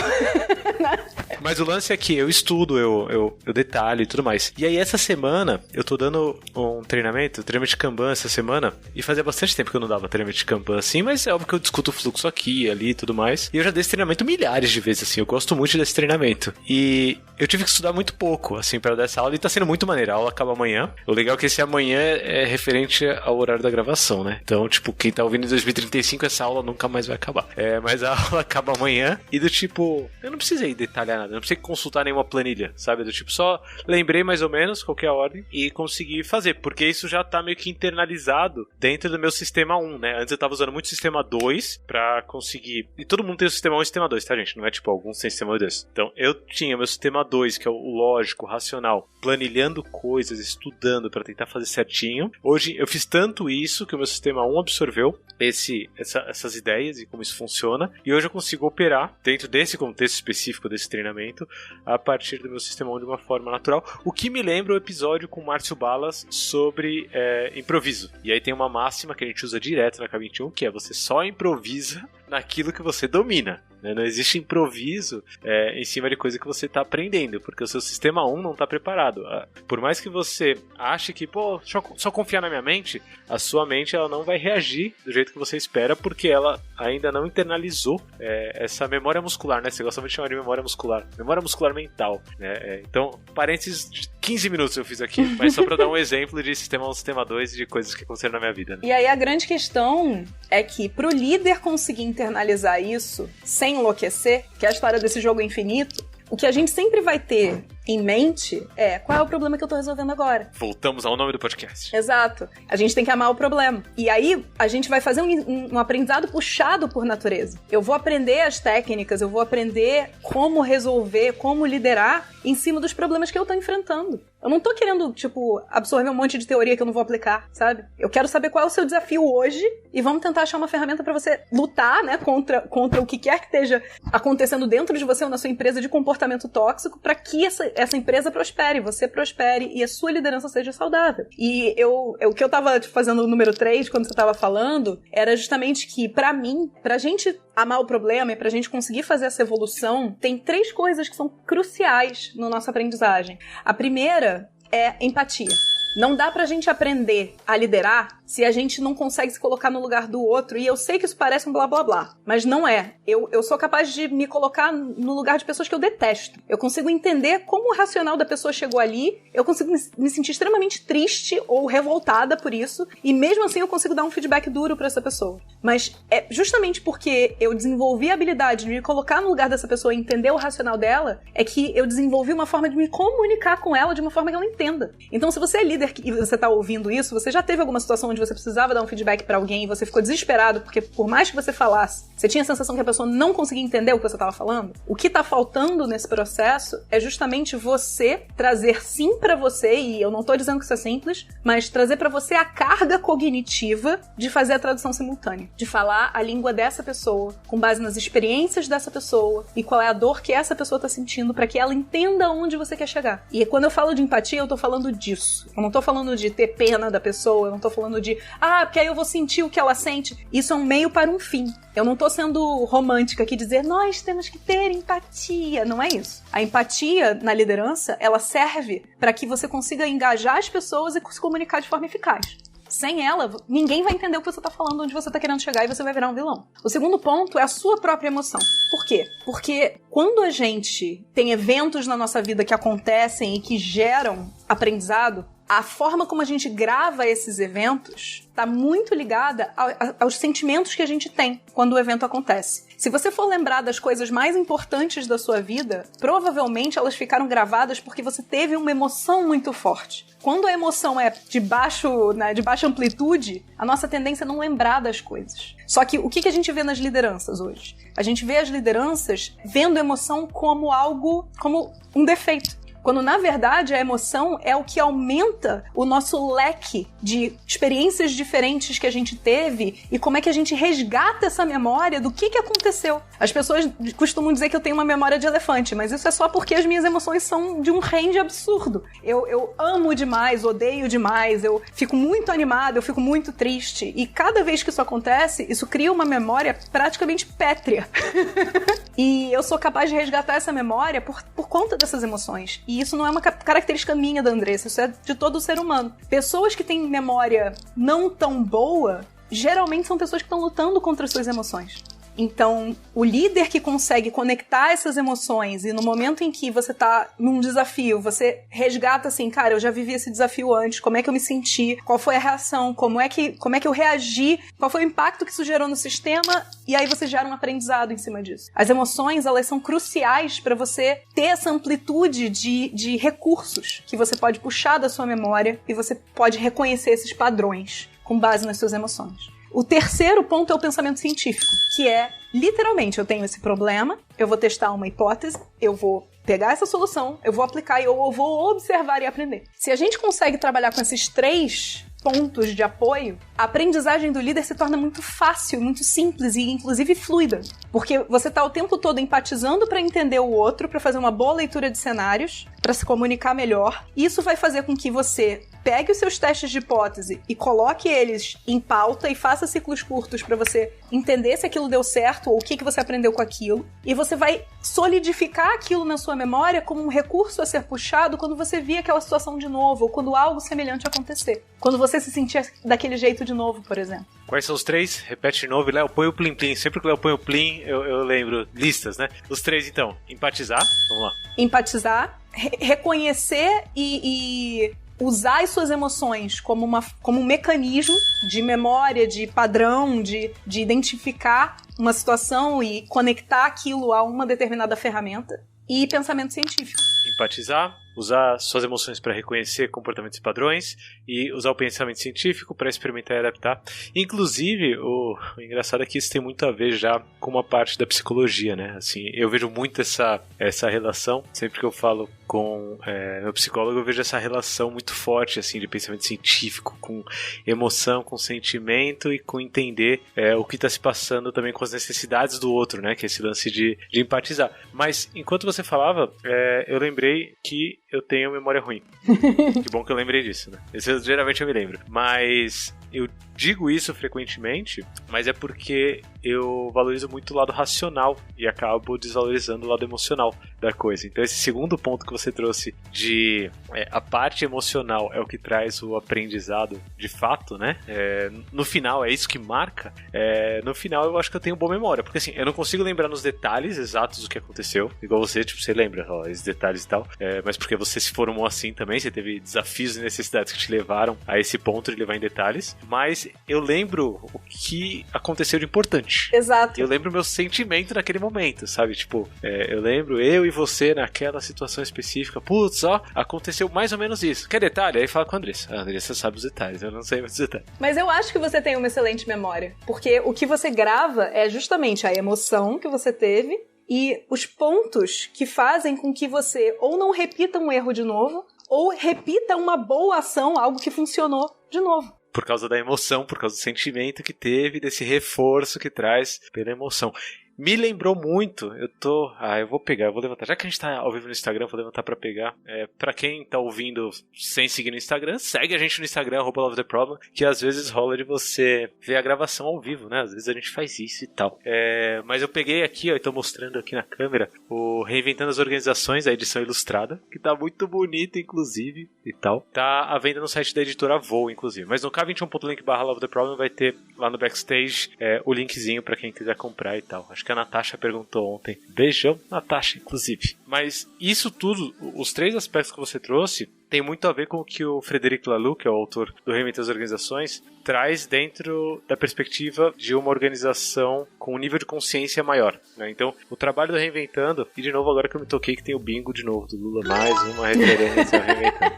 Mas o lance é que eu estudo, eu detalho e tudo mais. E aí essa semana eu tô dando um treinamento de Kanban essa semana, e fazia bastante tempo que eu não dava treinamento de Kanban assim, mas é óbvio que eu discuto o fluxo aqui, ali e tudo mais. E eu já dei esse treinamento milhares de vezes, assim, eu gosto muito desse treinamento. E eu tive que estudar muito pouco, assim, para dar essa aula, e tá sendo muito maneiro. A aula acaba amanhã. O legal é que esse amanhã é referente ao horário da gravação, né? Então, tipo, quem tá ouvindo em 2035, essa aula nunca mais vai acabar. Mas a aula acaba amanhã, e do tipo, eu não precisei detalhar nada, não precisei consultar nenhuma planilha, sabe? Do tipo, só lembrei mais ou menos qual que é a ordem e consegui fazer, porque isso já tá meio que internalizado dentro do meu sistema 1, né? Antes eu tava usando muito o sistema 2 pra conseguir... E todo mundo tem o sistema 1 e o sistema 2, tá, gente? Não é tipo, alguns tem sistema 2. Então, eu tinha meu sistema 2, que é o lógico, racional, planilhando coisas, estudando pra tentar fazer certinho. Hoje, eu fiz tanto isso que o meu sistema 1 absorveu essas ideias e como isso funciona, e hoje eu consigo operar dentro desse contexto específico desse treinamento a partir do meu sistema 1 de uma forma natural, o que me lembra o episódio com o Márcio Balas sobre improviso. E aí tem uma máxima que a gente usa direto na K21, que é: você só improvisa naquilo que você domina, né? Não existe improviso em cima de coisa que você está aprendendo, porque o seu sistema 1 não está preparado. Por mais que você ache que, só confiar na minha mente, a sua mente ela não vai reagir do jeito que você espera, porque ela ainda não internalizou essa memória muscular, né? Você gosta muito de chamar de memória muscular mental, né? Então, parênteses 15 minutos eu fiz aqui, mas só pra dar um exemplo de sistema 1, sistema 2 de coisas que aconteceram na minha vida. Né? E aí a grande questão é que pro líder conseguir internalizar isso sem enlouquecer, que é a história desse jogo infinito, o que a gente sempre vai ter em mente é qual é o problema que eu tô resolvendo agora. Voltamos ao nome do podcast. Exato. A gente tem que amar o problema. E aí, a gente vai fazer um aprendizado puxado por natureza. Eu vou aprender as técnicas, eu vou aprender como resolver, como liderar em cima dos problemas que eu tô enfrentando. Eu não tô querendo, absorver um monte de teoria que eu não vou aplicar, sabe? Eu quero saber qual é o seu desafio hoje e vamos tentar achar uma ferramenta pra você lutar, né, contra o que quer que esteja acontecendo dentro de você ou na sua empresa de comportamento tóxico pra que essa empresa prospere, você prospere e a sua liderança seja saudável. E o que eu tava fazendo no número 3, quando você tava falando, era justamente que, pra mim, pra gente amar o problema e pra gente conseguir fazer essa evolução, tem 3 coisas que são cruciais na nossa aprendizagem. A primeira é empatia. Não dá pra gente aprender a liderar se a gente não consegue se colocar no lugar do outro. E eu sei que isso parece um blá blá blá, mas não é. Eu sou capaz de me colocar no lugar de pessoas que eu detesto. Eu consigo entender como o racional da pessoa chegou ali, eu consigo me sentir extremamente triste ou revoltada por isso, e mesmo assim eu consigo dar um feedback duro pra essa pessoa. Mas é justamente porque eu desenvolvi a habilidade de me colocar no lugar dessa pessoa e entender o racional dela, é que eu desenvolvi uma forma de me comunicar com ela de uma forma que ela entenda. Então, se você é líder e você tá ouvindo isso, você já teve alguma situação onde você precisava dar um feedback pra alguém e você ficou desesperado porque por mais que você falasse, você tinha a sensação que a pessoa não conseguia entender o que você tava falando? O que tá faltando nesse processo é justamente você trazer sim pra você, e eu não tô dizendo que isso é simples, mas trazer pra você a carga cognitiva de fazer a tradução simultânea, de falar a língua dessa pessoa, com base nas experiências dessa pessoa e qual é a dor que essa pessoa tá sentindo pra que ela entenda onde você quer chegar. E quando eu falo de empatia, eu tô falando disso. Eu não tô falando de ter pena da pessoa, eu não tô falando de porque aí eu vou sentir o que ela sente. Isso é um meio para um fim. Eu não tô sendo romântica aqui dizer nós temos que ter empatia. Não é isso. A empatia na liderança, ela serve para que você consiga engajar as pessoas e se comunicar de forma eficaz. Sem ela, ninguém vai entender o que você tá falando, onde você tá querendo chegar, e você vai virar um vilão. O segundo ponto é a sua própria emoção. Por quê? Porque quando a gente tem eventos na nossa vida que acontecem e que geram aprendizado, a forma como a gente grava esses eventos está muito ligada aos sentimentos que a gente tem quando o evento acontece. Se você for lembrar das coisas mais importantes da sua vida, provavelmente elas ficaram gravadas porque você teve uma emoção muito forte. Quando a emoção é de baixa amplitude, a nossa tendência é não lembrar das coisas. Só que o que a gente vê nas lideranças hoje? A gente vê as lideranças vendo a emoção como como um defeito. Quando, na verdade, a emoção é o que aumenta o nosso leque de experiências diferentes que a gente teve e como é que a gente resgata essa memória do que aconteceu. As pessoas costumam dizer que eu tenho uma memória de elefante, mas isso é só porque as minhas emoções são de um range absurdo. Eu amo demais, odeio demais, eu fico muito animada, eu fico muito triste. E cada vez que isso acontece, isso cria uma memória praticamente pétrea. E eu sou capaz de resgatar essa memória por conta dessas emoções. E isso não é uma característica minha da Andressa, isso é de todo o ser humano. Pessoas que têm memória não tão boa, geralmente são pessoas que estão lutando contra as suas emoções. Então, o líder que consegue conectar essas emoções e no momento em que você tá num desafio, você resgata assim, cara, eu já vivi esse desafio antes, como é que eu me senti, qual foi a reação, como é que eu reagi, qual foi o impacto que isso gerou no sistema, e aí você gera um aprendizado em cima disso. As emoções, elas são cruciais para você ter essa amplitude de recursos que você pode puxar da sua memória e você pode reconhecer esses padrões com base nas suas emoções. O terceiro ponto é o pensamento científico, que é, literalmente, eu tenho esse problema, eu vou testar uma hipótese, eu vou pegar essa solução, eu vou aplicar e eu vou observar e aprender. Se a gente consegue trabalhar com esses 3 pontos de apoio, a aprendizagem do líder se torna muito fácil, muito simples e, inclusive, fluida. Porque você está o tempo todo empatizando para entender o outro, para fazer uma boa leitura de cenários, para se comunicar melhor. Isso vai fazer com que você pegue os seus testes de hipótese e coloque eles em pauta e faça ciclos curtos para você entender se aquilo deu certo ou o que você aprendeu com aquilo. E você vai solidificar aquilo na sua memória como um recurso a ser puxado quando você vir aquela situação de novo ou quando algo semelhante acontecer. Quando você se sentir daquele jeito de novo, por exemplo. Quais são os 3? Repete de novo. Léo, põe o plim-plim. Sempre que o Léo põe o plim, eu lembro. Listas, né? Os 3, então. Empatizar. Vamos lá. Empatizar. reconhecer e usar as suas emoções como um mecanismo de memória, de padrão, de identificar uma situação e conectar aquilo a uma determinada ferramenta. E pensamento científico. Empatizar, usar suas emoções para reconhecer comportamentos e padrões e usar o pensamento científico para experimentar e adaptar. Inclusive, o engraçado é que isso tem muito a ver já com uma parte da psicologia, né? Assim, eu vejo muito essa relação. Sempre que eu falo com meu psicólogo, eu vejo essa relação muito forte, assim, de pensamento científico com emoção, com sentimento e com entender o que está se passando também com as necessidades do outro, né? Que é esse lance de empatizar. Mas, enquanto você falava, eu lembrei que eu tenho memória ruim. Que bom que eu lembrei disso, né? Isso geralmente eu me lembro. Mas eu digo isso frequentemente, mas é porque eu valorizo muito o lado racional e acabo desvalorizando o lado emocional da coisa. Então esse segundo ponto que você trouxe de a parte emocional é o que traz o aprendizado de fato, né? No final é isso que marca. No final eu acho que eu tenho boa memória, porque assim, eu não consigo lembrar nos detalhes exatos do que aconteceu, igual você, tipo, você lembra esses detalhes e tal, mas porque você se formou assim também, você teve desafios e necessidades que te levaram a esse ponto de levar em detalhes, mas eu lembro o que aconteceu de importante. Exato. Eu lembro o meu sentimento naquele momento, sabe? Tipo, eu lembro eu e você naquela situação específica. Putz, ó, aconteceu mais ou menos isso. Quer detalhe? Aí fala com a Andressa. A Andressa sabe os detalhes, eu não sei os detalhes. Mas eu acho que você tem uma excelente memória, porque o que você grava é justamente a emoção que você teve e os pontos que fazem com que você ou não repita um erro de novo, ou repita uma boa ação, algo que funcionou de novo. Por causa da emoção, por causa do sentimento que teve, desse reforço que traz pela emoção. Me lembrou muito, eu vou levantar. Já que a gente tá ao vivo no Instagram, eu vou levantar pra pegar. Pra quem tá ouvindo sem seguir no Instagram, segue a gente no Instagram, @LoveTheProblem, que às vezes rola de você ver a gravação ao vivo, né? Às vezes a gente faz isso e tal. Mas eu peguei aqui, ó, e tô mostrando aqui na câmera, o Reinventando as Organizações, a edição ilustrada, que tá muito bonita, inclusive, e tal. Tá à venda no site da editora Voo, inclusive. Mas no k21.link/LoveTheProblem vai ter lá no backstage o linkzinho pra quem quiser comprar e tal. Acho que a Natasha perguntou ontem. Beijão, Natasha, inclusive. Mas isso tudo, os 3 aspectos que você trouxe, tem muito a ver com o que o Frederic Laloux, que é o autor do Reinventando as Organizações, traz dentro da perspectiva de uma organização com um nível de consciência maior, né? Então, o trabalho do Reinventando, e de novo agora que eu me toquei que tem o bingo de novo do Lula, mais uma referência ao Reinventando.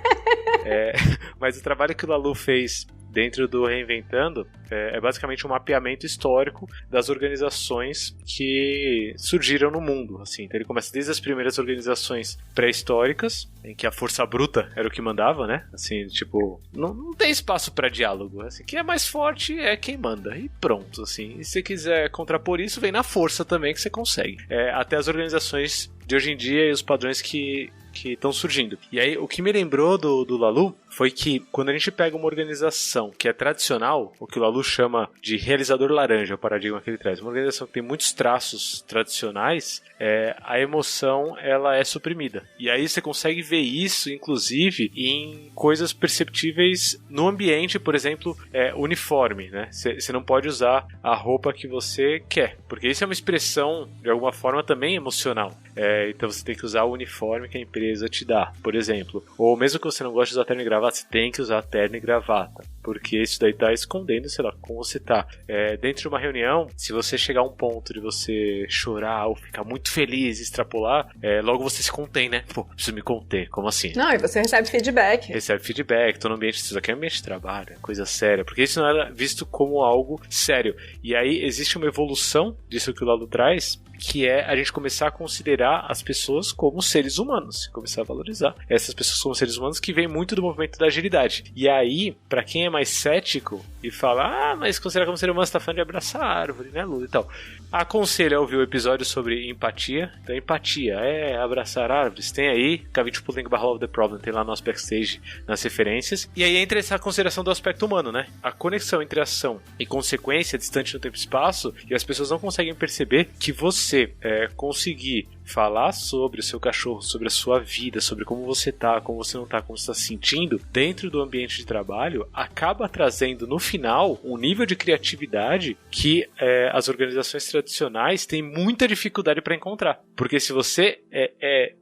Mas o trabalho que o Laloux fez dentro do Reinventando é basicamente um mapeamento histórico das organizações que surgiram no mundo, assim. Então ele começa desde as primeiras organizações pré-históricas, em que a força bruta era o que mandava, né? Assim, tipo, não tem espaço para diálogo, assim. Quem é mais forte é quem manda, e pronto, assim. E se você quiser contrapor isso, vem na força também que você consegue. Até as organizações de hoje em dia e os padrões que estão surgindo. E aí, o que me lembrou do Laloux foi que quando a gente pega uma organização que é tradicional, o que o Laloux chama de realizador laranja, o paradigma que ele traz, uma organização que tem muitos traços tradicionais, a emoção ela é suprimida. E aí você consegue ver isso, inclusive, em coisas perceptíveis no ambiente, por exemplo, uniforme, né? Você não pode usar a roupa que você quer, porque isso é uma expressão, de alguma forma, também emocional. Então você tem que usar o uniforme que a empresa te dá, por exemplo. Ou mesmo que você não goste de usar terno e gravata, você tem que usar terno e gravata, porque isso daí tá escondendo, sei lá, como você tá. Dentro de uma reunião, se você chegar a um ponto de você chorar ou ficar muito feliz, extrapolar, logo você se contém, né? Pô, preciso me conter, como assim? Não, e você recebe feedback. Recebe feedback, tô no ambiente, isso aqui é ambiente de trabalho, é coisa séria, porque isso não era visto como algo sério. E aí existe uma evolução disso que o Laloux traz, que é a gente começar a considerar as pessoas como seres humanos, começar a valorizar essas pessoas como seres humanos, que vem muito do movimento da agilidade. E aí, pra quem é mais cético e fala, mas considerar como ser humano, você tá falando de abraçar a árvore, né, Lula, e tal. Aconselho a ouvir o episódio sobre empatia. Então, empatia é abraçar árvores. Tem aí, k21.link/LoveTheProblem, tem lá no nosso backstage, nas referências. E aí entra essa consideração do aspecto humano, né? A conexão entre ação e consequência distante no tempo e espaço, e as pessoas não conseguem perceber que você conseguir falar sobre o seu cachorro, sobre a sua vida, sobre como você tá, como você não tá, como você tá se sentindo dentro do ambiente de trabalho, acaba trazendo no final um nível de criatividade que as organizações tradicionais têm muita dificuldade para encontrar. Porque se você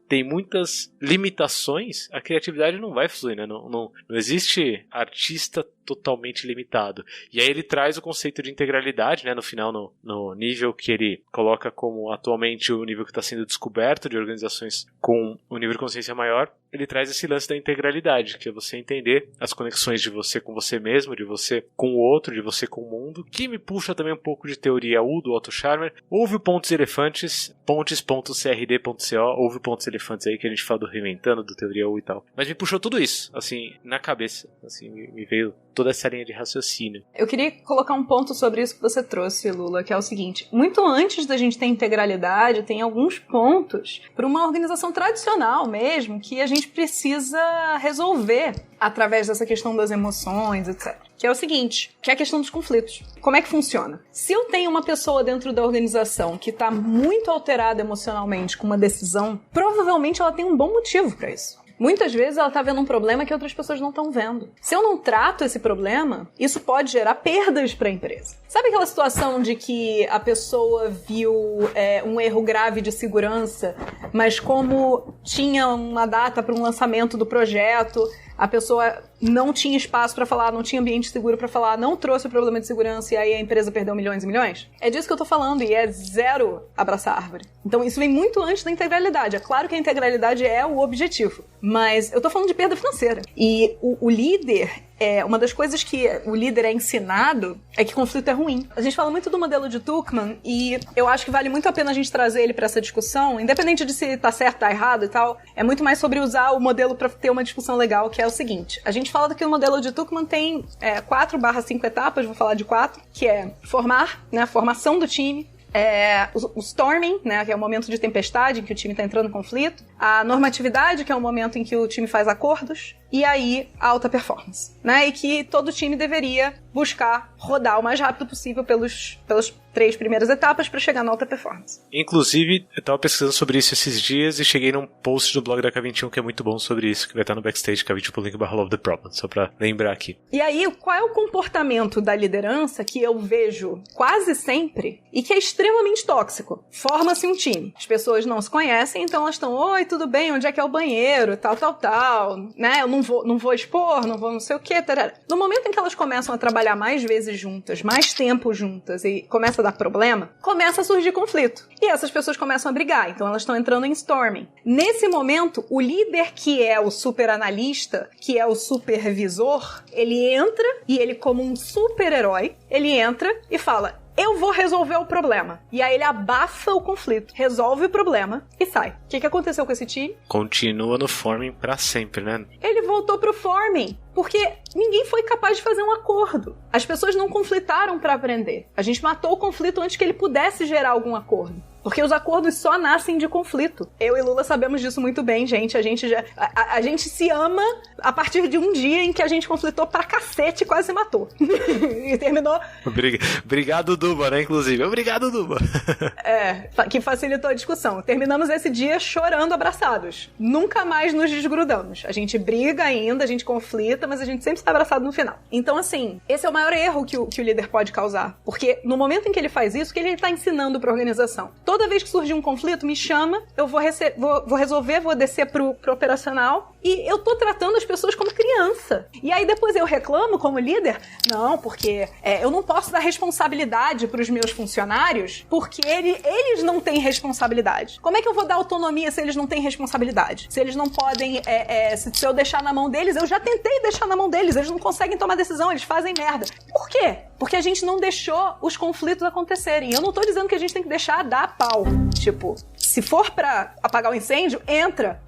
tem muitas limitações, a criatividade não vai fluir, né? Não existe artista totalmente limitado. E aí ele traz o conceito de integralidade, né? No final, no nível que ele coloca como atualmente o nível que está sendo descoberto de organizações com um nível de consciência maior, ele traz esse lance da integralidade, que é você entender as conexões de você com você mesmo, de você com o outro, de você com o mundo, que me puxa também um pouco de teoria U do Otto Scharmer. Houve o Pontos Elefantes, pontes.crd.co, houve Pontos Elefantes aí que a gente fala do Reinventando, do Teoria U e tal. Mas me puxou tudo isso, assim, na cabeça. Assim, me veio toda essa linha de raciocínio. Eu queria colocar um ponto sobre isso que você trouxe, Lula, que é o seguinte: muito antes da gente ter integralidade, tem alguns pontos para uma organização tradicional mesmo que a gente precisa resolver através dessa questão das emoções, etc. Que é o seguinte, que é a questão dos conflitos. Como é que funciona? Se eu tenho uma pessoa dentro da organização que está muito alterada emocionalmente com uma decisão, provavelmente ela tem um bom motivo para isso. Muitas vezes ela está vendo um problema que outras pessoas não estão vendo. Se eu não trato esse problema, isso pode gerar perdas para a empresa. Sabe aquela situação de que a pessoa viu um erro grave de segurança, mas como tinha uma data para um lançamento do projeto, a pessoa não tinha espaço para falar, não tinha ambiente seguro para falar, não trouxe o problema de segurança e aí a empresa perdeu milhões e milhões? É disso que eu tô falando, e é zero abraçar a árvore. Então isso vem muito antes da integralidade. É claro que a integralidade é o objetivo, mas eu tô falando de perda financeira. E o líder, uma das coisas que o líder é ensinado é que conflito é ruim. A gente fala muito do modelo de Tuchman e eu acho que vale muito a pena a gente trazer ele para essa discussão, independente de se tá certo, tá errado e tal. É muito mais sobre usar o modelo para ter uma discussão legal, que é o seguinte: a gente fala que o modelo de Tuchman tem 4/5 etapas, vou falar de 4, que é formar, né, a formação do time, o storming, né, que é o momento de tempestade em que o time está entrando em conflito, a normatividade, que é o momento em que o time faz acordos, e aí a alta performance, né, e que todo time deveria buscar rodar o mais rápido possível pelas 3 primeiras etapas para chegar na alta performance. Inclusive, eu estava pesquisando sobre isso esses dias e cheguei num post do blog da K21 que é muito bom sobre isso, que vai estar no backstage, k21.link/LoveTheProblem, só para lembrar aqui. E aí, qual é o comportamento da liderança que eu vejo quase sempre e que é extremamente tóxico? Forma-se um time. As pessoas não se conhecem, então elas estão, oi, tudo bem, onde é que é o banheiro, tal, né, eu não vou expor, não vou não sei o que, tarará. No momento em que elas começam a trabalhar mais vezes juntas, mais tempo juntas e começa a dar problema, começa a surgir conflito. E essas pessoas começam a brigar, então elas estão entrando em storming. Nesse momento, o líder, que é o super analista, que é o supervisor, ele entra e ele, como um super-herói, ele entra e fala: eu vou resolver o problema. E aí ele abafa o conflito, resolve o problema e sai. O que aconteceu com esse time? Continua no forming pra sempre, né? Ele voltou pro forming, porque ninguém foi capaz de fazer um acordo. As pessoas não conflitaram pra aprender. A gente matou o conflito antes que ele pudesse gerar algum acordo. Porque os acordos só nascem de conflito. Eu e Lula sabemos disso muito bem, gente. A gente se ama a partir de um dia em que a gente conflitou pra cacete e quase se matou. E terminou... Obrigado, Duba, né, inclusive. Obrigado, Duba. Que facilitou a discussão. Terminamos esse dia chorando abraçados. Nunca mais nos desgrudamos. A gente briga ainda, a gente conflita, mas a gente sempre está abraçado no final. Então, assim, esse é o maior erro que o líder pode causar. Porque no momento em que ele faz isso, o que ele está ensinando pra organização? Toda vez que surgir um conflito, me chama, eu vou resolver, vou descer pro operacional e eu tô tratando as pessoas como criança. E aí depois eu reclamo como líder, não, porque eu não posso dar responsabilidade pros meus funcionários porque eles não têm responsabilidade. Como é que eu vou dar autonomia se eles não têm responsabilidade? Se eles não podem, se eu deixar na mão deles, eu já tentei deixar na mão deles, eles não conseguem tomar decisão, eles fazem merda. Por quê? Porque a gente não deixou os conflitos acontecerem. Eu não tô dizendo que a gente tem que deixar dar pau. Tipo, se for pra apagar o incêndio, entra.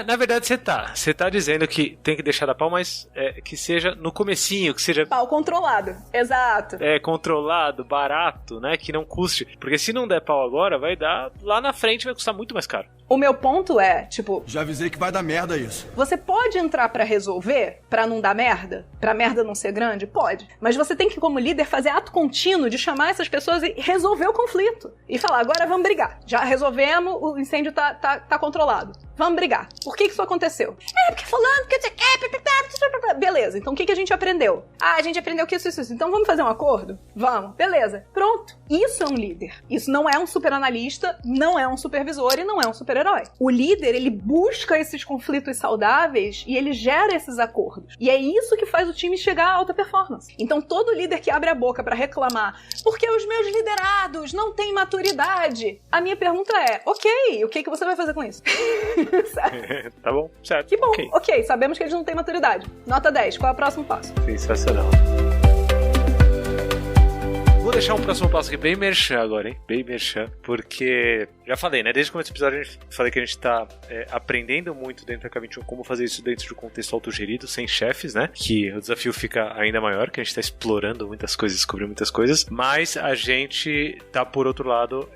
Na verdade, você tá dizendo que tem que deixar dar pau, mas que seja no comecinho, que seja... Pau controlado, exato. Controlado, barato, né, que não custe. Porque se não der pau agora, vai dar... Lá na frente vai custar muito mais caro. O meu ponto é, tipo... Já avisei que vai dar merda isso. Você pode entrar pra resolver, pra não dar merda? Pra merda não ser grande? Pode. Mas você tem que, como líder, fazer ato contínuo de chamar essas pessoas e resolver o conflito. E falar, agora vamos brigar. Já resolvemos, o incêndio tá controlado. Vamos brigar. Por que isso aconteceu? Porque fulano, que você quer... Beleza, então o que a gente aprendeu? A gente aprendeu que isso. Então vamos fazer um acordo? Vamos. Beleza. Pronto. Isso é um líder. Isso não é um superanalista, não é um supervisor e não é um super-herói. O líder, ele busca esses conflitos saudáveis e ele gera esses acordos. E é isso que faz o time chegar à alta performance. Então todo líder que abre a boca pra reclamar porque os meus liderados não têm maturidade, a minha pergunta é, ok, o que você vai fazer com isso? Tá bom, certo. Que bom, ok, sabemos que eles não têm maturidade. Nota 10, qual é o próximo passo? Sensacional. Vou deixar um próximo passo aqui bem merchan agora, hein? Bem merchan, porque já falei, né? Desde o começo do episódio falei que a gente tá aprendendo muito dentro da K21 como fazer isso dentro de um contexto autogerido, sem chefes, né? Que o desafio fica ainda maior, que a gente tá explorando muitas coisas, descobrindo muitas coisas, mas a gente tá, por outro lado,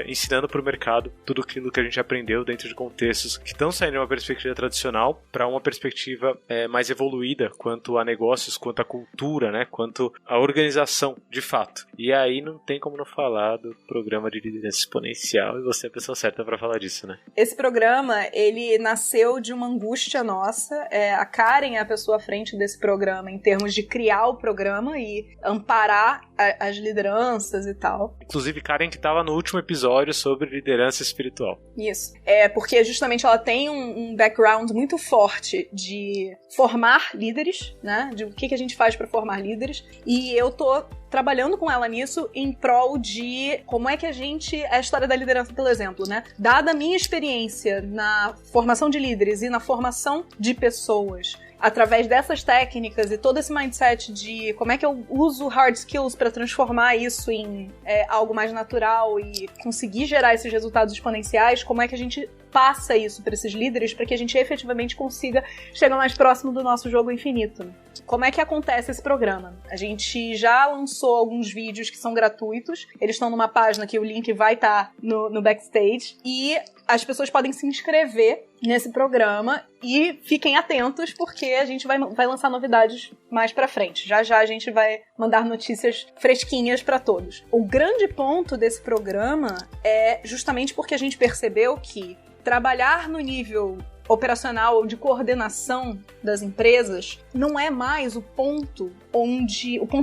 ensinando pro mercado tudo aquilo que a gente aprendeu dentro de contextos que estão saindo de uma perspectiva tradicional para uma perspectiva mais evoluída quanto a negócios, quanto a cultura, né? Quanto a organização, de fato. E aí não tem como não falar do programa de liderança exponencial, e você é a pessoa certa para falar disso, né? Esse programa, ele nasceu de uma angústia nossa. A Karen é a pessoa à frente desse programa em termos de criar o programa e amparar as lideranças e tal. Inclusive, Karen que estava no último episódio sobre liderança espiritual. Isso. Porque justamente ela tem um background muito forte de formar líderes, né? De o que a gente faz para formar líderes. E eu tô trabalhando com ela nisso em prol de como é que a história da liderança, pelo exemplo, né? Dada a minha experiência na formação de líderes e na formação de pessoas, através dessas técnicas e todo esse mindset de como é que eu uso hard skills para transformar isso em algo mais natural e conseguir gerar esses resultados exponenciais, como é que a gente passa isso para esses líderes para que a gente efetivamente consiga chegar mais próximo do nosso jogo infinito. Como é que acontece esse programa? A gente já lançou alguns vídeos que são gratuitos, eles estão numa página que o link vai estar no backstage, e as pessoas podem se inscrever nesse programa e fiquem atentos porque a gente vai lançar novidades mais pra frente. Já a gente vai mandar notícias fresquinhas pra todos. O grande ponto desse programa é justamente porque a gente percebeu que trabalhar no nível operacional ou de coordenação das empresas não é mais o ponto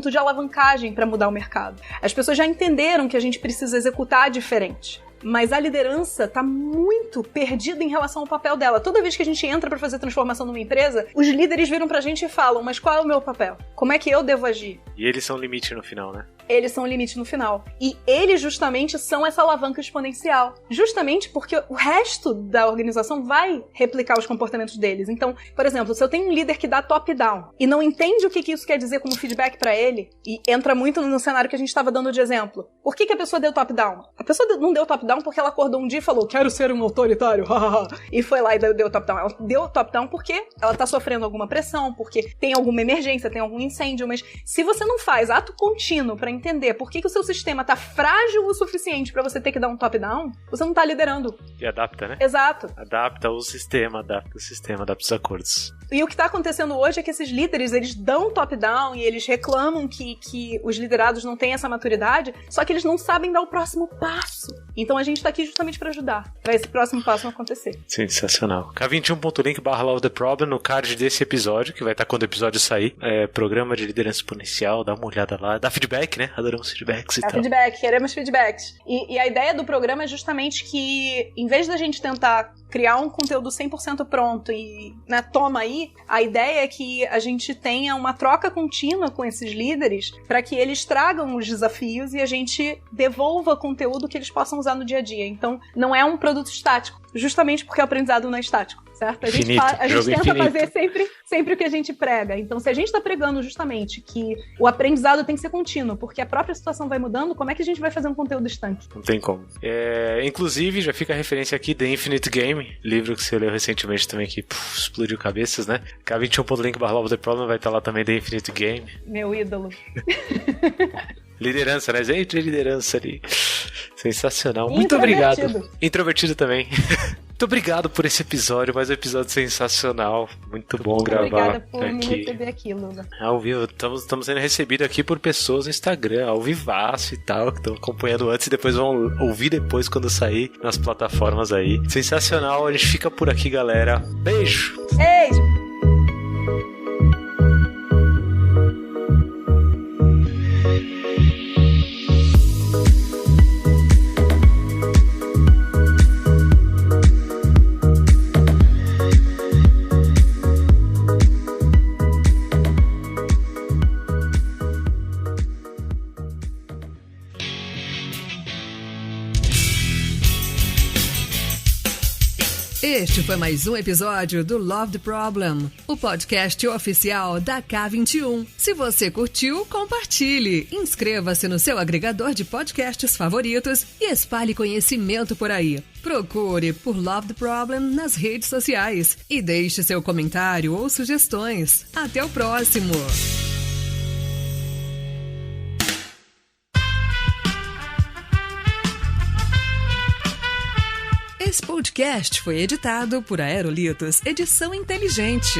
de alavancagem para mudar o mercado. As pessoas já entenderam que a gente precisa executar diferente. Mas a liderança está muito perdida em relação ao papel dela. Toda vez que a gente entra para fazer transformação numa empresa, os líderes viram pra gente e falam, mas qual é o meu papel? Como é que eu devo agir? E eles são o limite no final, né? Eles são o limite no final. E eles justamente são essa alavanca exponencial. Justamente porque o resto da organização vai replicar os comportamentos deles. Então, por exemplo, se eu tenho um líder que dá top-down e não entende o que isso quer dizer como feedback para ele, e entra muito no cenário que a gente estava dando de exemplo. Por que a pessoa deu top-down? A pessoa não deu top-down porque ela acordou um dia e falou, quero ser um autoritário, e foi lá e deu top-down. Ela deu top-down porque ela tá sofrendo alguma pressão, porque tem alguma emergência, tem algum incêndio, mas se você não faz ato contínuo pra entender por que o seu sistema tá frágil o suficiente pra você ter que dar um top-down, você não tá liderando. E adapta, né? Exato. Adapta o sistema, adapta os acordos. E o que tá acontecendo hoje é que esses líderes, eles dão top-down e eles reclamam que os liderados não têm essa maturidade, só que eles não sabem dar o próximo passo. Então a gente tá aqui justamente pra ajudar, pra esse próximo passo não acontecer. Sensacional. K21.link/Love the Problem no card desse episódio, que vai estar quando o episódio sair. Programa de liderança exponencial, dá uma olhada lá. Dá feedback, né? Adoramos feedbacks e tal. Feedback, queremos feedbacks. E a ideia do programa é justamente que, em vez da gente tentar criar um conteúdo 100% pronto e, né, toma aí, a ideia é que a gente tenha uma troca contínua com esses líderes para que eles tragam os desafios e a gente devolva conteúdo que eles possam usar no dia a dia. Então, não é um produto estático, justamente porque o aprendizado não é estático, certo? A gente tenta fazer sempre o que a gente prega. Então, se a gente está pregando justamente que o aprendizado tem que ser contínuo, porque a própria situação vai mudando, como é que a gente vai fazer um conteúdo estanque? Não tem como. Inclusive, já fica a referência aqui, The Infinite Game, livro que você leu recentemente também, que explodiu cabeças, né? K21.link/Love the Problem vai estar lá também, The Infinite Game. Meu ídolo. Liderança, né? Entre liderança ali. Sensacional. Muito obrigado. Introvertido também. Muito obrigado por esse episódio, mais um episódio sensacional. Muito bom gravar. Obrigada por aqui. me receber aqui, Lula. Ao vivo, estamos sendo recebidos aqui por pessoas no Instagram, ao vivaço e tal, que estão acompanhando antes e depois vão ouvir depois quando sair nas plataformas aí. Sensacional, a gente fica por aqui, galera. Beijo! Beijo! Este foi mais um episódio do Love the Problem, o podcast oficial da K21. Se você curtiu, compartilhe, inscreva-se no seu agregador de podcasts favoritos e espalhe conhecimento por aí. Procure por Love the Problem nas redes sociais e deixe seu comentário ou sugestões. Até o próximo! Esse podcast foi editado por Aerolitos Edição Inteligente.